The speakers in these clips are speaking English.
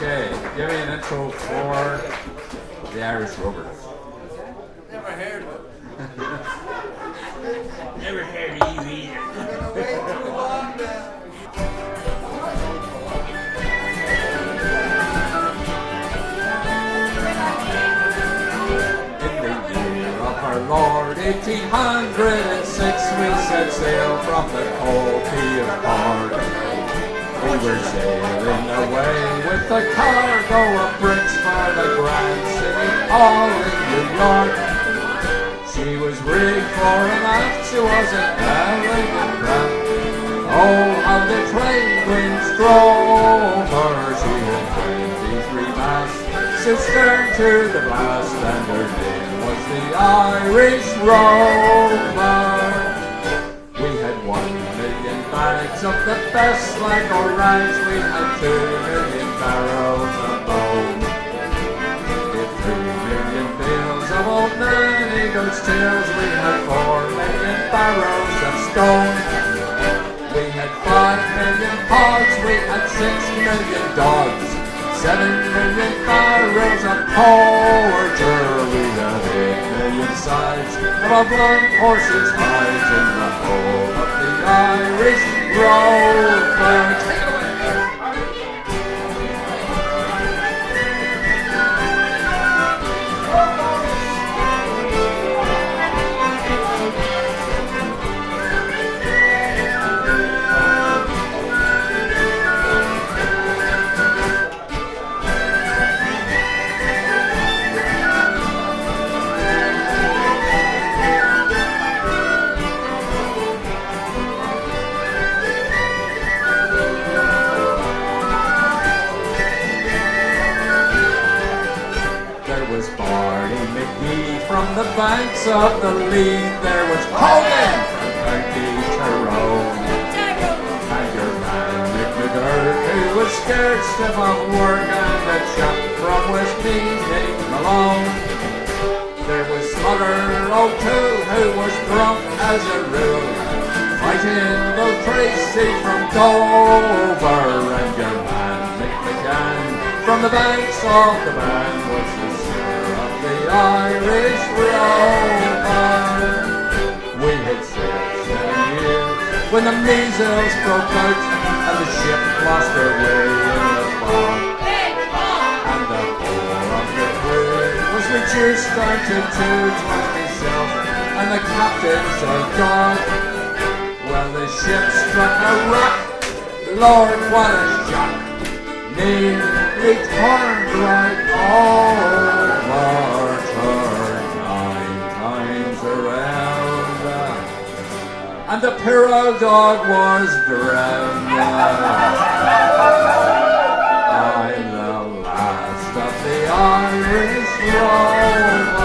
Okay, give me an intro for the Irish Rover. Never heard of it. Never heard of you either. Way too long now. In the year of our Lord 1806, we set sail from the City of Cork. We were sailing away with the cargo of bricks for the grand city hall in New York. She was rigged for an aft, she was an elegant craft. Oh, how the trade winds drove her. She had 23 masts, stern to the blast, and her name was the Irish Rover. We had 1,000,000 bags of the best Sligo rags. We had 2,000,000 barrels of bone. We had 3,000,000 bales of old nanny goat's tails. We had 4,000,000 barrels of stone. We had 5,000,000 hogs. We had 6,000,000 dogs. 7,000,000 barrels of porter. We had 8,000,000 sides of a blunt horse's hides in the whole of the Irish Rover. Take it away. From the banks of the Lead, there was Hogan from County Tyrone. And your man Mick McGurk, who was scared stiff of work, and a chap from Westmeath named Malone. There was Slugger O'Toole, who was drunk as a rule, fighting Bill Tracy from Dover. And your man Mick McGann, from the banks of the Ban, was the the Irish Rover. We had 7 years when the measles broke out and the ship lost her way in the fog. And the whole of the crew was reduced down to 227, and the captain said, God, well, the ship struck a rock. Lord, what a shock. Nearly turned right over. And the Pyrrho dog was drowned. I'm the last of the Irish Rover.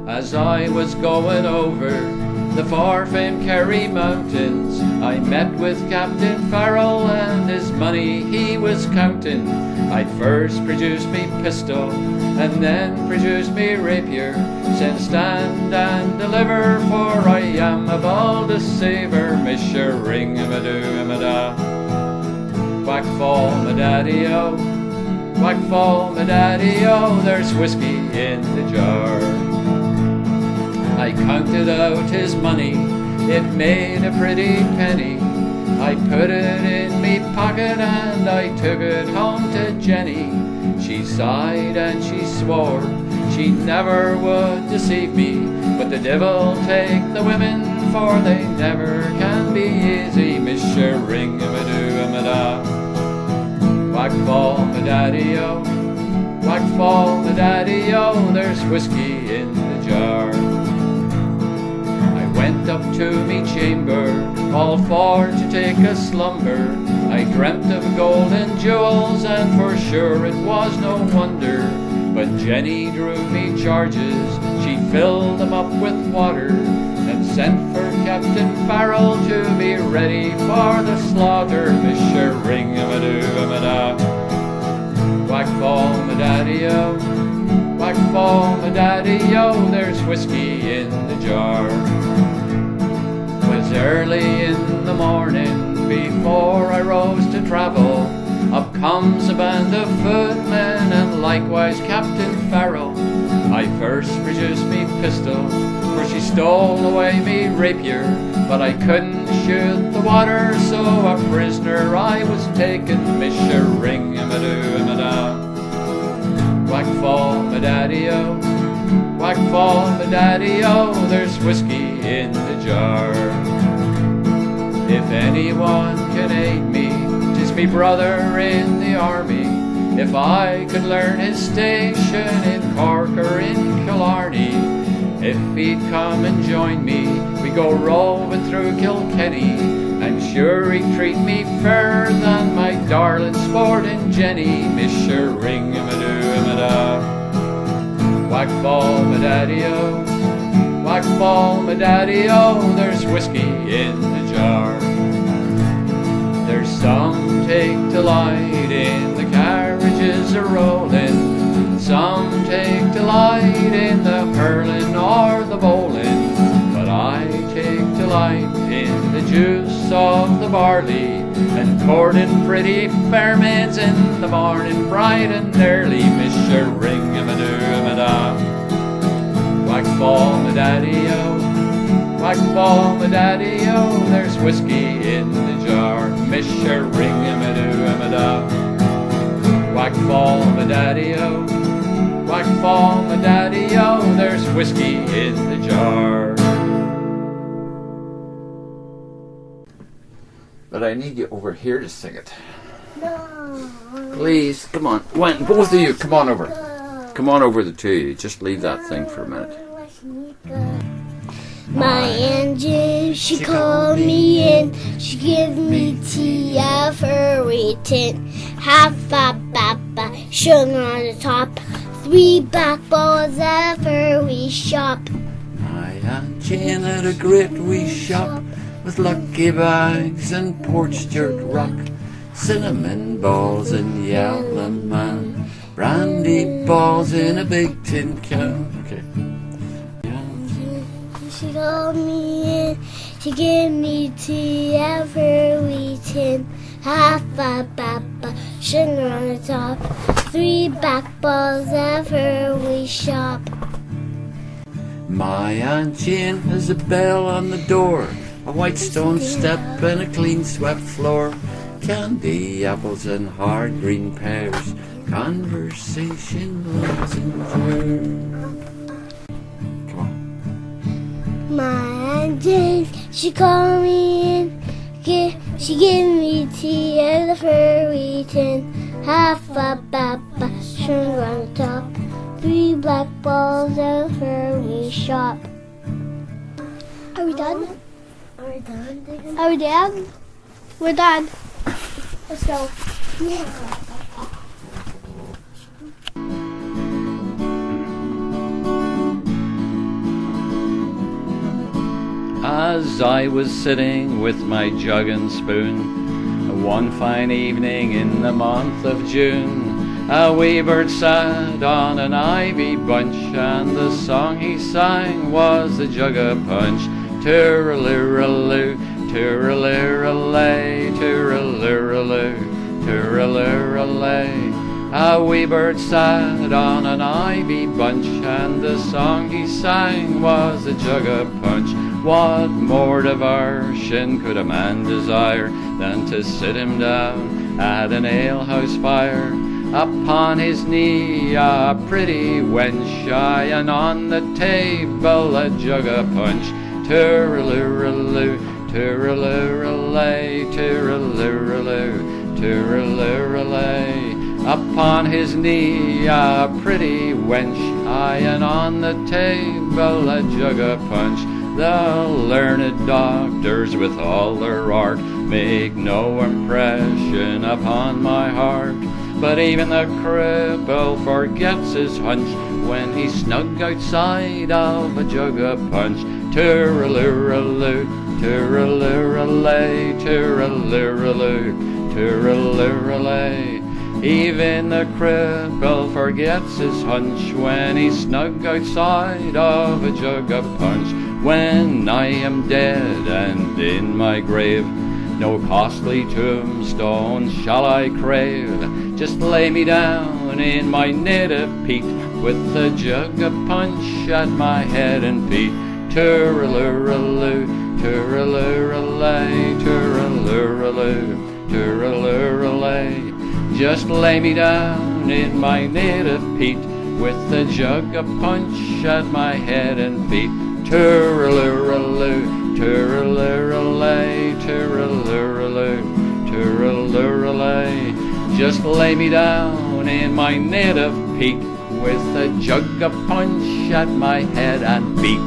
As I was going over the far-famed Kerry Mountains, I met with Captain Farrell and his money he was counting. I'd first produced me pistol and then produced me rapier, said stand and deliver, for I am a bald deceiver. Misha ring-a-ma-doo-a-ma-da, whack fall my daddy-o, whack fall my daddy-o, there's whiskey in the jar. I counted out his money, it made a pretty penny. I put it in me pocket and I took it home to Jenny. She sighed and she swore she never would deceive me, but the devil take the women, for they never can be easy. Misha ring-a-ma-doo-a-ma-da, Whack fall, my daddy-o, whack fall, my daddy-o, there's whiskey in the jar. I went up to me chamber, all for to take a slumber. I dreamt of gold and jewels, and for sure it was no wonder. But Jenny drew me charges, she filled them up with water, and sent for Captain Farrell to be ready for the slaughter. Misher ring-a-ma-doo-a-ma-da. Whack fall, my daddy-o, whack fall, my daddy-o, there's whiskey in the jar. 'Twas early in the morning, before I rose to travel. Up comes a band of footmen, and likewise Captain Farrell. I first produced me pistol, for she stole away me rapier, but I couldn't shoot the water, so a prisoner I was taken. Misher ring-a-ma-doo-a-ma-da. Whack fall, my daddy-o, whack fall, my daddy-o, there's whiskey in the jar. If anyone can aid me, 'tis me brother in the army. If I could learn his station in Cork or in Killarney, if he'd come and join me, we go roving through Kilkenny, and sure he'd treat me fairer than my darling sporting Jenny. Misher ring-a-ma-doo-a-ma-da. Whack fall, my daddy-o, whack fall, my daddy-o, there's whiskey in the jar. There's some take delight in the carriages a-rolling, some take delight in the hurling or the bowling, but I take delight in the juice of the barley, and courting pretty fair maids in the morning bright and early. Misher ring-a-ma-doo-a-ma-da. Whack fall, my daddy-o, whack fall, my daddy-o, there's whiskey in the jar. Misher ring-a-ma-doo-a-ma-da. Whack fall, my daddy-o, whack fall, my daddy-o, there's whiskey in the jar. But I need you over here to sing it. No. Please, come on. When, both of you, come on over. Come on over the two of you. Just leave that thing for a minute. My engine, she called me in. She give me tea of her waiting. Half a baba, sugar on the top. 3 black balls of her wee shop. My Aunt Jane had a great wee shop with lucky bags and porch dirt rock, cinnamon balls and yellow man, brandy balls in a big tin can. Okay. She called me in, she gave me tea of her wee tin. Half a baba, sugar on the top. 3 black balls of her wee shop. My Aunt Jane has a bell on the door, a white stone step and a clean swept floor, candy apples and hard green pears, conversation loves and come on. My Aunt Jane, she called me in. She gave me tea out of her wee tin. Half a baba, sugar on the top. 3 black balls out of her wee shop. Are we done? Are we done? Are we done? We're done. Let's go. As I was sitting with my jug and spoon, one fine evening in the month of June, a wee bird sat on an ivy bunch, and the song he sang was the Jug of Punch. Tooraloo, tooraloo, tooraloo, tooraloo. A wee bird sat on an ivy bunch, and the song he sang was the Jug of Punch. What more diversion could a man desire than to sit him down at an alehouse fire? Upon his knee a pretty wench, aye, and on the table a jug of punch. Tooraloo, tooraloo, tooraloo, tooraloo-lay. Upon his knee a pretty wench, aye, and on the table a jug of punch. The learned doctors with all their art make no impression upon my heart. But even the cripple forgets his hunch when he's snug outside of a jug of punch. Tooraloo-loo, tooraloo-lay, tooraloo-loo, tooraloo-lay. Even the cripple forgets his hunch when he's snug outside of a jug of punch. When I am dead and in my grave, no costly tombstone shall I crave. Just lay me down in my native peat, with a jug of punch at my head and feet. Tooraloo-loo, tooraloo-lay, tooraloo-loo, tooraloo-lay. Just lay me down in my native peat, with a jug of punch at my head and feet. Tooraloo-loo, tooraloo-lay, tooraloo-loo, tooraloo-lay. Just lay me down in my native peat, with a jug of punch at my head and feet.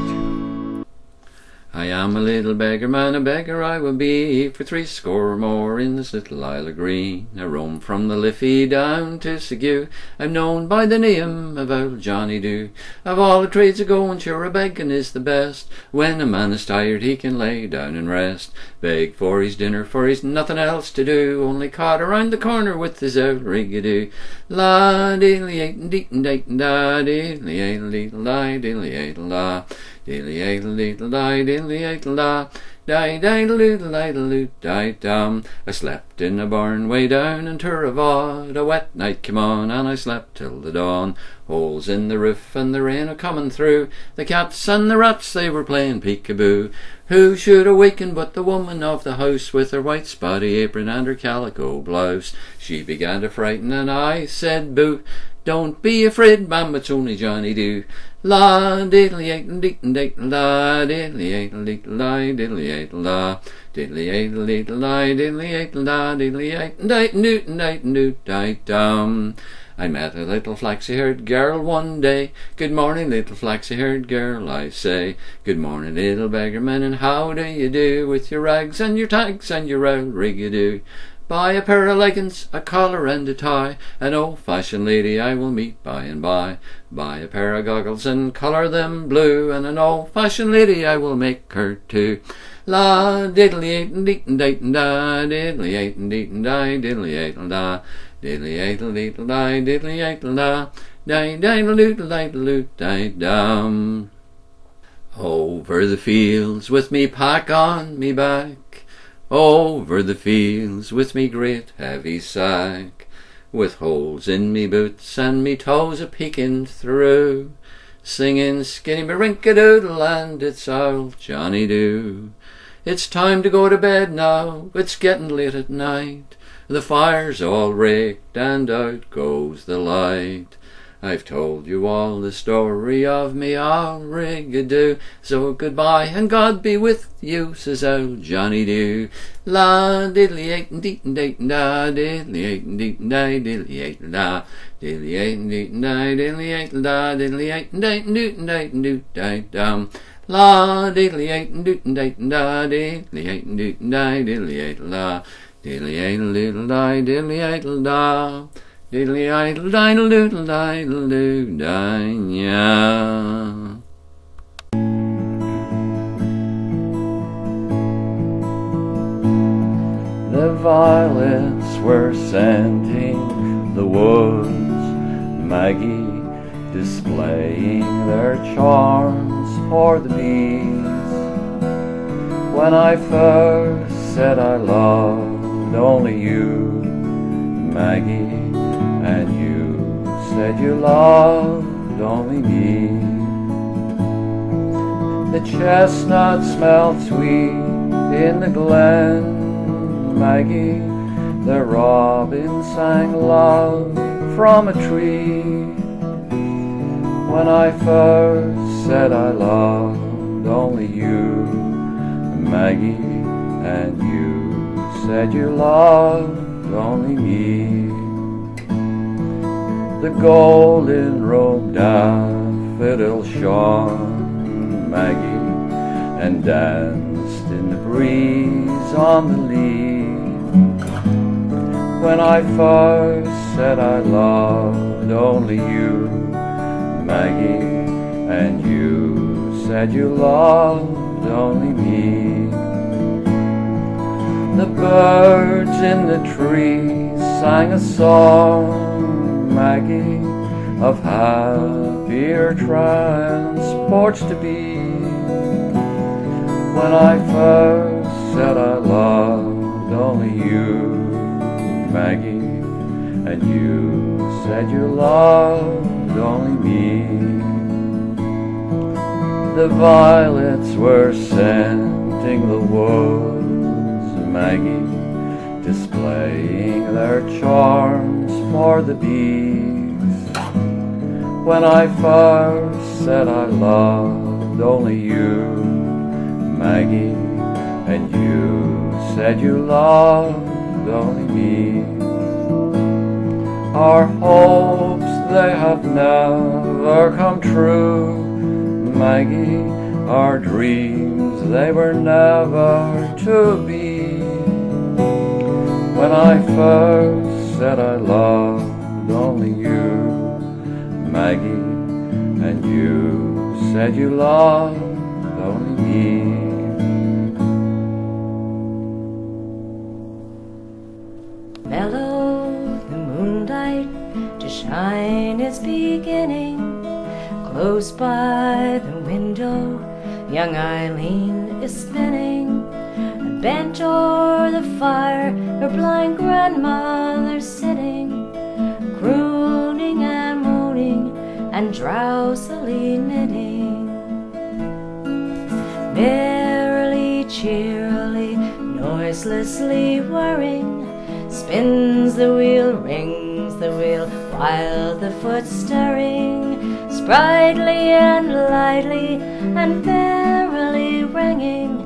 I am a little beggarman, a beggar I will be, for 80 more in this little Isle of Green. I roam from the Liffey down to Seguin, I'm known by the name of old Johnny Doo. Of all the trades a going, sure a begging is the best. When a man is tired he can lay down and rest. Beg for his dinner, for he's nothing else to do, only caught around the corner with his old rig-a-doo. La diddly aitin deetin daitin da diddly aitin deetle die diddly aitle da diddly aitle deetle die diddly aitle da die diddle diddle die dum. I slept in a barn way down in Turravod. A wet night came on and I slept till the dawn. Holes in the roof and the rain a coming through. The cats and the rats they were playing peek-a-boo. Who should awaken but the woman of the house, with her white spotty apron and her calico blouse. She began to frighten and I said boo. Don't be afraid, ma'am, it's only Johnny Doo. La diddly aitle deetle daitle la diddly aitle deetle die diddly aitle da diddly aitle deetle die diddly aitle da diddly aitle daitle newt daitle newt die dum. I met a little flaxy-haired girl one day. Good morning, little flaxy-haired girl, I say. Good morning, little beggarman, and how do you do, with your rags and your tags and your old rig-a-doo? Buy a pair of leggings, a collar and a tie, an old-fashioned lady I will meet by and by. Buy a pair of goggles and colour them blue, and an old-fashioned lady I will make her too. La diddly aitin deetin daitin da diddly aitin deetin die diddly aitle da diddly aitle deetle die diddly aitle da die diddle doodle diddle doot die dum. Over the fields with me pack on me back, over the fields with me great heavy sack, with holes in me boots and me toes a-peeking through, singing skinny me-rink-a-doodle and it's old Johnny Doo. It's time to go to bed now, it's getting late at night. The fire's all raked and out goes the light. I've told you all the story of me old rig-a-doo, so goodbye and God be with you, says old Johnny Doo. La diddly aitin deetin daitin da diddly aitin deetin die diddly aitin da diddly aitin deetin die diddly aitin da diddly aitin daitin dootin daitin doot die dum. La diddly aitin dootin daitin da diddly aitin dootin die diddly aitin da diddly aitin doodle die diddly aitin da diddly idle diddle doodle diddle doo die ya. The violets were scenting the woods, Maggie displaying their charms for the bees. When I first said I loved only you, Maggie, and you said you loved only me. The chestnut smelled sweet in the glen, Maggie. The robin sang love from a tree. When I first said I loved only you, Maggie, and you said you loved only me. The golden robed daffodil shone, Maggie, and danced in the breeze on the lea. When I first said I loved only you, Maggie, and you said you loved only me. The birds in the trees sang a song, Maggie, of happier transports to be. When I first said I loved only you, Maggie, and you said you loved only me. The violets were scenting the woods, Maggie, displaying their charms for the bees. When I first said I loved only you, Maggie, and you said you loved only me. Our hopes, they have never come true, Maggie. Our dreams, they were never to be. When I first said I loved only you, Maggie, and you said you loved only me. Mellow the moonlight to shine its beginning. Close by the window, young Eileen is spinning. And bent o'er the fire, her blind grandmother sitting, crooning and moaning and drowsily knitting. Merrily, cheerily, noiselessly whirring, spins the wheel, rings the wheel, while the foot stirring, sprightly and lightly and merrily ringing,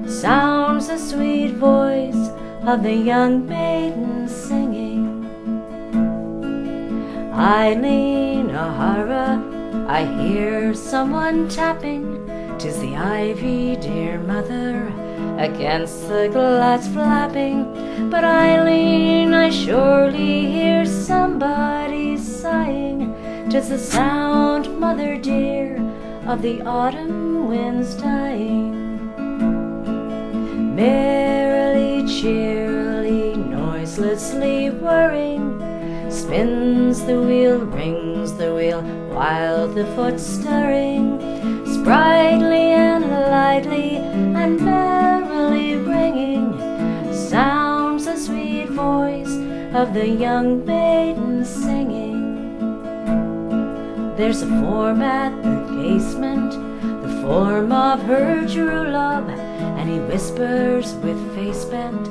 sounds the sweet voice of the young maiden singing. Eileen O'Hara, I hear someone tapping, 'tis the ivy, dear mother, against the glass flapping. But Eileen, I surely hear somebody sighing, 'tis the sound, mother dear, of the autumn winds dying. Merrily, cheerily, noiselessly whirring, spins the wheel, rings the wheel, while the foot stirring, sprightly and lightly and merrily ringing, sounds the sweet voice of the young maiden singing. There's a form at the casement, the form of her true love, and he whispers with face bent,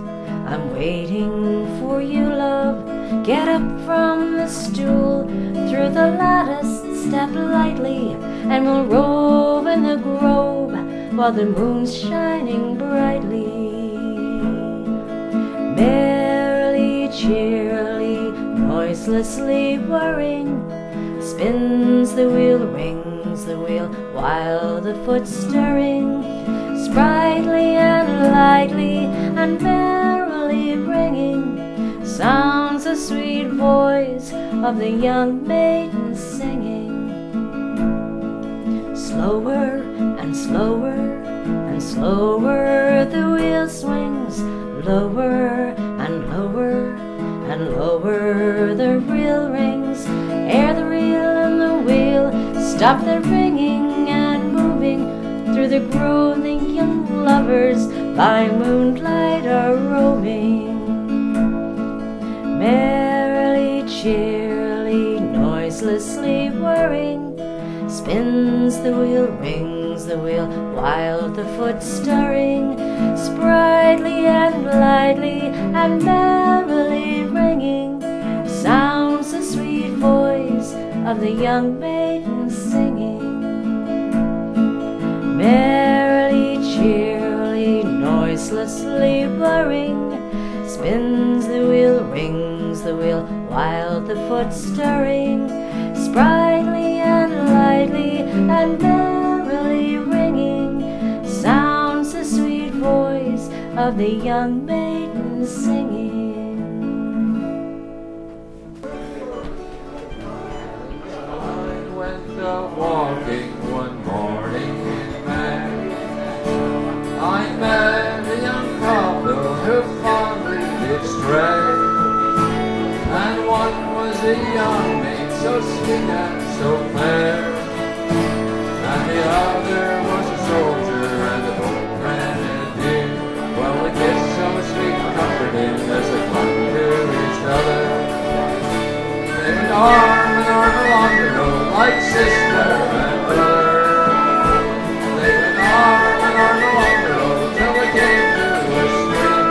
I'm waiting for you, love. Get up from the stool, through the lattice step lightly, and we'll rove in the grove while the moon's shining brightly. Merrily, cheerily, noiselessly whirring, spins the wheel, rings the wheel, while the foot stirring, sprightly and lightly and merrily ringing, sounds the sweet voice of the young maiden singing. Slower and slower and slower the wheel swings, lower and lower and lower the reel rings, ere the reel and the wheel stop their ringing and moving through the grove. The young lovers by moonlight are roaming. Merrily, cheerily, noiselessly whirring, spins the wheel, rings the wheel, while the foot stirring, sprightly and lightly and merrily ringing, sounds the sweet voice of the young maiden singing. Merrily, cheerily, noiselessly whirring, Spins the wheel, rings the wheel, while the foot stirring, sprightly and lightly and merrily ringing, sounds the sweet voice of the young maiden singing. I went walking one morning in May. I met a young couple who fondly did stray, and one was a young maid so sweet and so fair, and the other was a soldier and a bold grenadier. Well, they kissed so sweet and comforting as they clung to each other. They went arm in arm along the road like sister and brother. They went arm in arm along the road till they came to a stream,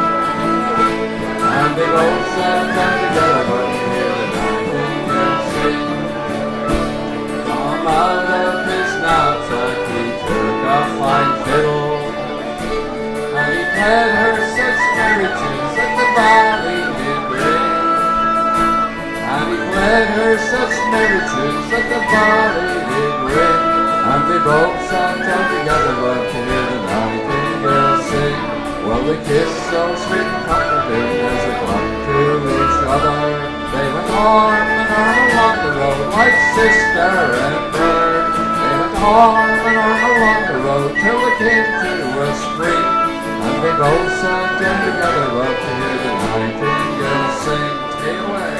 and they both sat down together but to hear the nightingale sing. From out of his knapsack he took a fine fiddle, and he played her such merry tunes that the valley did ring. And he played her such merry tunes that the valley did ring. And they both sat down together but to hear the nightingale sing. Well, they kissed so sweet and comforting as they clung to each other. They went arm in arm along the road like sister and brother. They went arm in arm along the road till they came to a stream, and they both sat down together but to hear the nightingale sing. Take it away.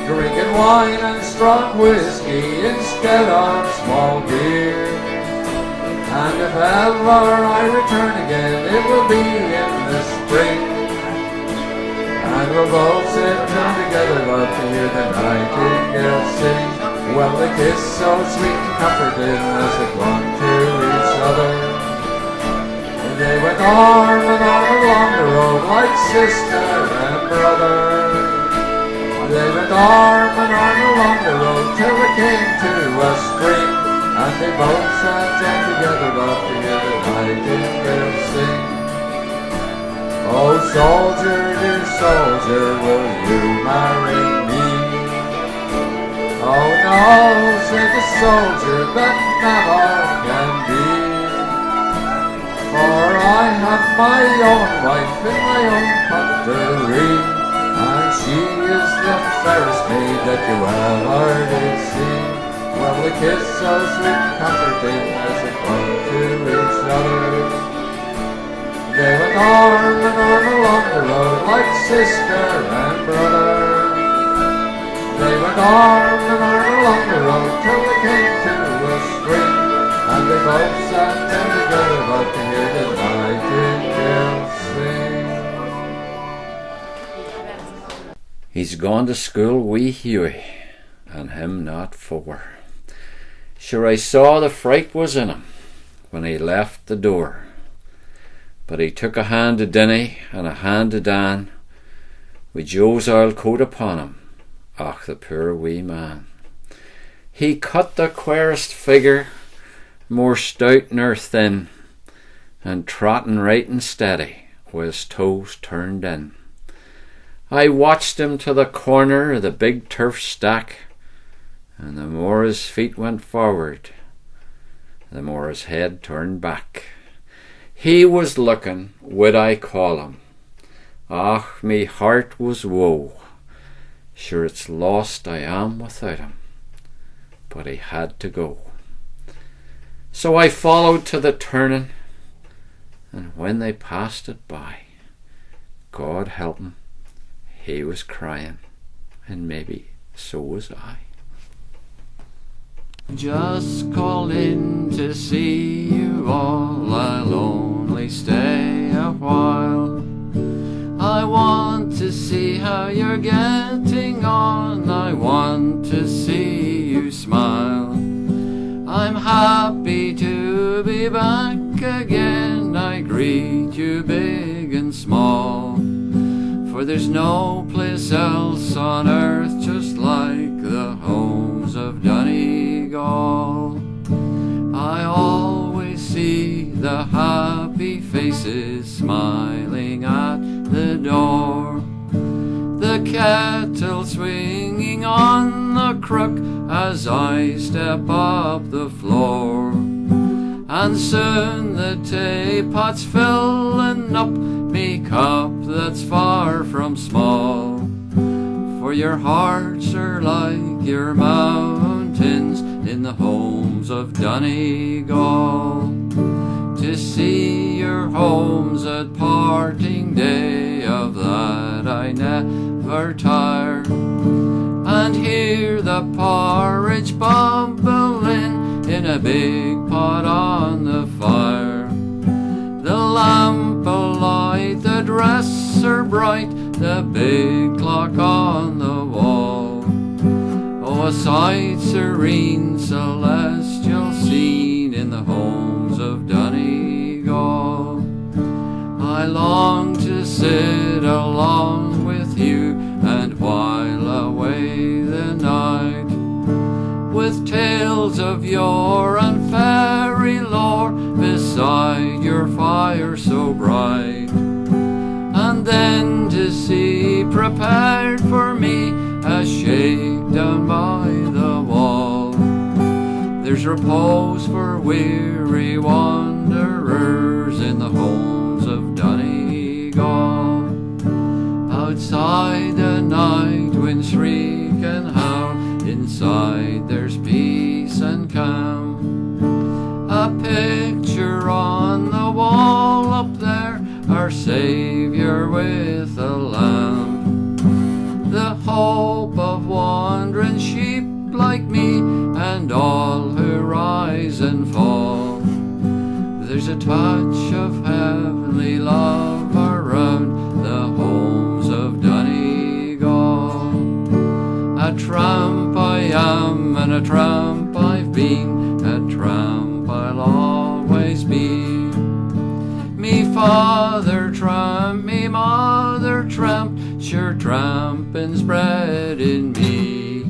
Drinking wine and strong whiskey instead of small beer. And if ever I return again, it will be in the spring, and we'll both sit down together but to hear the nightingale sing. Well, they kiss so sweet and comforting as they clung to each other. They went arm in arm along the road like sister and brother. They went arm in arm along the road till they came to a stream, and they both sat down together but to hear the nightingale sing. Oh, soldier, dear soldier, will you marry me? Oh no, said the soldier, that never can be. For I have my own wife in my own country, and she is the fairest maid that you ever did see. Well, they kissed so sweet and comforting as they clung to each other. They went arm in arm along the road like sister and brother. They went arm in arm along the road till they came to a stream, and they both sat down together but to hear the nightingale sing. He's gone to school, wee Hughie, and him not 4. Sure, I saw the fright was in him when he left the door, but he took a hand to Denny and a hand to Dan, with Joe's old coat upon him. Och, the poor wee man. He cut the queerest figure, more stout nor thin, and trotting right and steady, with his toes turned in. I watched him to the corner of the big turf stack, and the more his feet went forward, the more his head turned back. He was looking, would I call him. Och, me heart was woe. Sure, it's lost I am without him. But he had to go. So I followed to the turning, and when they passed it by, God help him, he was crying, and maybe so was I. Just called in to see you all, I'll only stay a while. I want to see how you're getting on. I want to see you smile. I'm happy to be back again. I greet you big and small. For there's no place else on earth just like the homes of Donegal. I always see the happy faces smiling at the door, the kettle swinging on the crook as I step up the floor. And soon the teapot's filling up me cup that's far from small. For your hearts are like your mountains in the homes of Donegal. To see your homes at parting day, of that I never tire. And hear the porridge bubbling in a big pot on the fire. The lamp alight, the dresser bright, the big clock on the wall. Oh, a sight serene, celestial scene in the homes of Donegal. I long to sit along with you and while away the night, with tales of yore and fairy lore beside your fire so bright. And then to see prepared for me a shake down by the wall. There's repose for weary wanderers in the homes of Donegal. Outside the night winds shriek and howl, inside there's peace and calm. A picture on the wall up there, our Saviour with a lamb. The hope of wandering sheep like me and all who rise and fall. There's a touch of heavenly love around the homes of Donegal. A tramp I am and a tramp I've been, a tramp I'll always be. Me father tramp, me mother tramp, sure tramping's bred in me.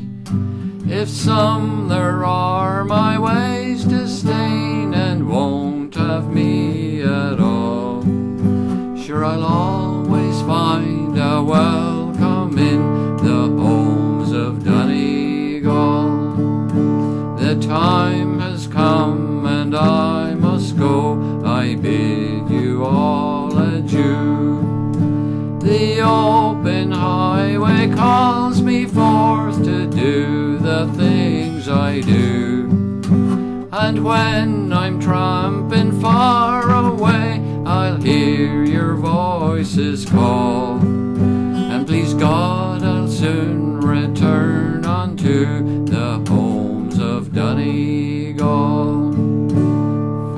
If some there are my ways disdain and won't have me at all, sure I'll always find a welcome in the homes of Donegal. The time has come and I must go, I bid you all adieu. The open highway calls me forth to do the things I do. And when I'm tramping far away, I'll hear your voices call. And please God, I'll soon return unto the homes of Donegal.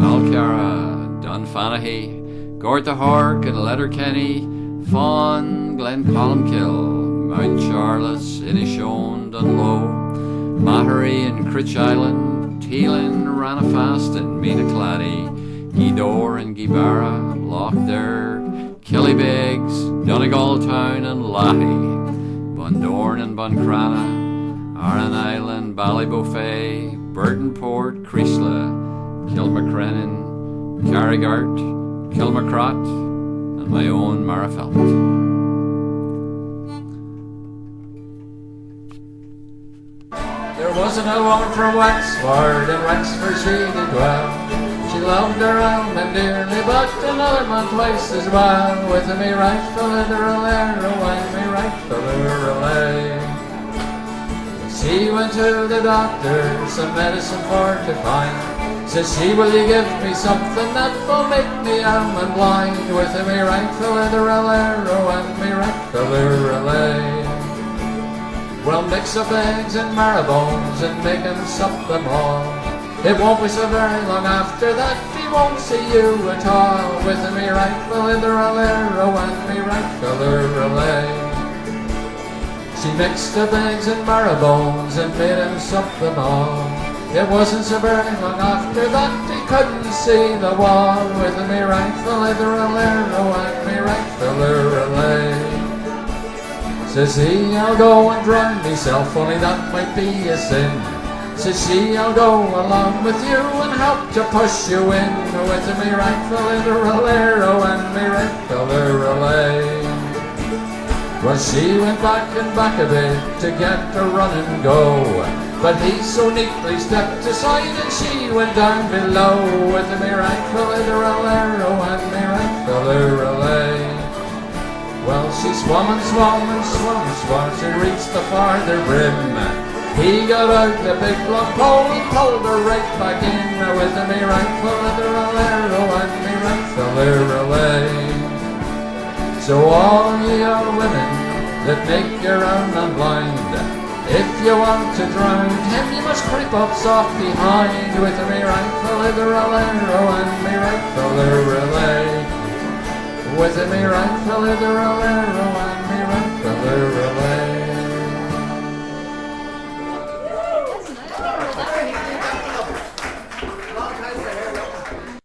Falcara, Dunfanaghy, Gortahork and Letterkenny, Fawn, Glencolmkill, Mount Charles, Inishowen, Dunlow, Mahery and Critch Island, Teelin, Ranafast and Meenacladdy, Gidor and Gibara, Lochderg, Killybegs, Donegal Town and Lahey, Bundorn and Buncrana, Arran Island, Ballybofey, Burtonport, Creesla, Kilmacrennan, Carrigart, Kilmacrot, and my own Marafelt. There was an old woman from Wexford, in Wexford she did dwell. She loved her almond dearly, but another man twice as well. With me rightful literal arrow and me rightful lay. She went to the doctor, some medicine for to find. Says she, will you give me something that will make me almond blind? With me rightful literal arrow and me rightful lay. Well, mix up eggs and marrow bones and make 'em sup them all. It won't be so very long after that won't see you at all. With me rifle in the rolero and me rifle relay. She mixed the bags and marrowbones and made him sup them all. It wasn't so very long after that he couldn't see the wall. With me rifle in the rolero and me rifle relay. Says he, I'll go and drown myself, only that might be a sin. Says she, I'll go along with you and help to push you in. With me rifle in the rolero and me rifle relay. Well, she went back and back a bit to get to run and go, but he so neatly stepped aside and she went down below. With me rifle in the rolero and me rifle relay. Well, she swam and swam and swam and swam, she reached the farther brim. He got out the big long pole and pulled her right back in. With me rifle in the rolero and me rifle relay. So all ye old women that make your own man blind, if you want to drown him, you must creep up soft behind. With me rifle in the rolero and me rifle relay. With me rifle in the rolero and me rifle relay.